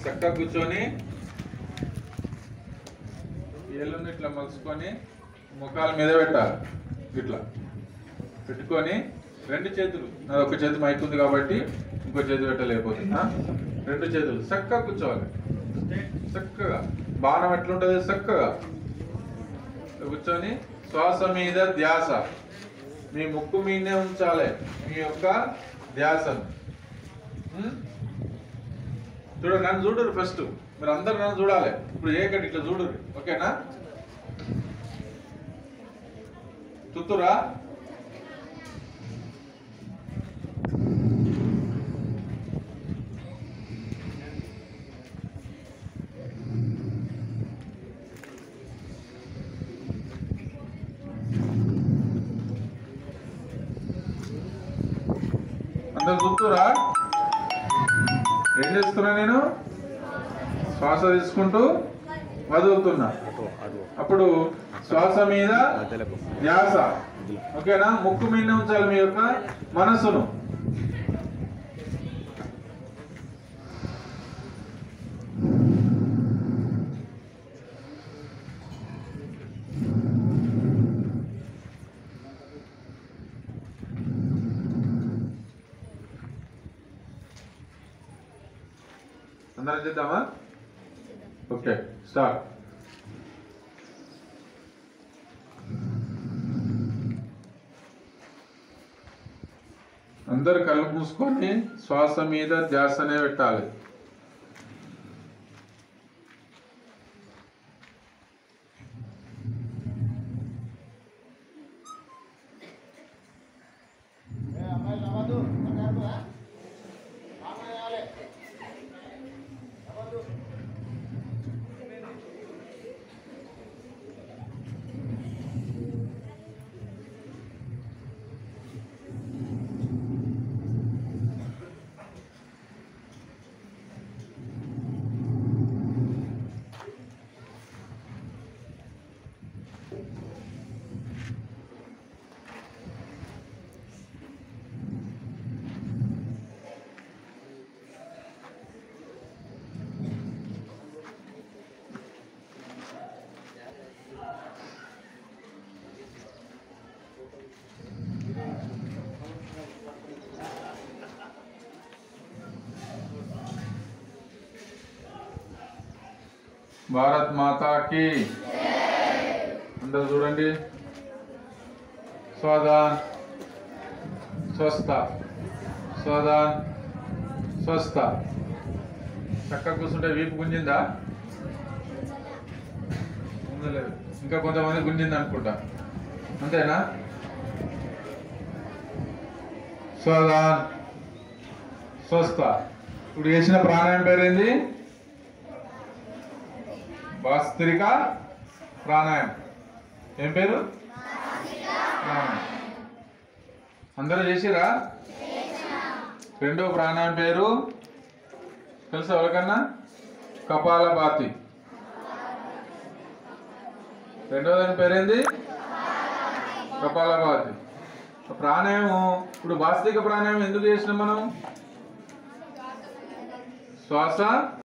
చక్కగా కూర్చొని ఏళ్ళని ఇట్లా మలుచుకొని ముఖాల మీద పెట్టాలి. ఇట్లా పెట్టుకొని రెండు చేతులు, నాది ఒక చేతి మైక్ ఉంది కాబట్టి ఇంకో చేతి పెట్టలేకపోతున్నా. రెండు చేతులు చక్కగా కూర్చోవాలి. చక్కగా బాణం ఎట్లుంటుంది చక్కగా కూర్చొని శ్వాస మీద ధ్యాస మీ ముక్కు మీదనే ఉంచాలి. మీ యొక్క ధ్యాసను చూడండి. నన్ను చూడరు ఫస్ట్, మీరు అందరు నన్ను చూడాలి. ఇప్పుడు ఏకండి ఇట్లా చూడరు, ఓకేనా? తుత్తురా అందరు చూస్తురా? ఏం చేస్తున్నా నేను? శ్వాస తీసుకుంటూ వదులుతున్నా. అప్పుడు శ్వాస మీద ధ్యాస, ఓకేనా? ముక్కు మీద ఉంచాలి మీ యొక్క మనస్సును. అందరం చేద్దామా? Okay, start. అందరు కళ్ళు మూసుకొని శ్వాస మీద ధ్యాసనే పెట్టాలి. భారత్ మాతాకి అందరూ చూడండి. స్వదాన్ స్వస్థ, స్వదాన్ స్వస్థ. చక్కగా కూర్చుంటే వీపు గుంజిందా? లేదు, ఇంకా కొంతమంది గుంజింది అనుకుంటా. అంతేనా? స్వదాన్ స్వస్థ. ఇప్పుడు చేసిన ప్రాణాయామం పేరేంది? వాస్త్రిక ప్రాణాయామం. ఏం పేరు? అందరూ చేసిరా? రెండో ప్రాణాయామం పేరు తెలుసా ఎవరికన్నా? కపాలభాతి. రెండో దాని పేరేంది? కపాలభాతి. ప్రాణాయామం ఇప్పుడు వాస్త్రిక ప్రాణాయామం ఎందుకు చేసినాం మనం? శ్వాస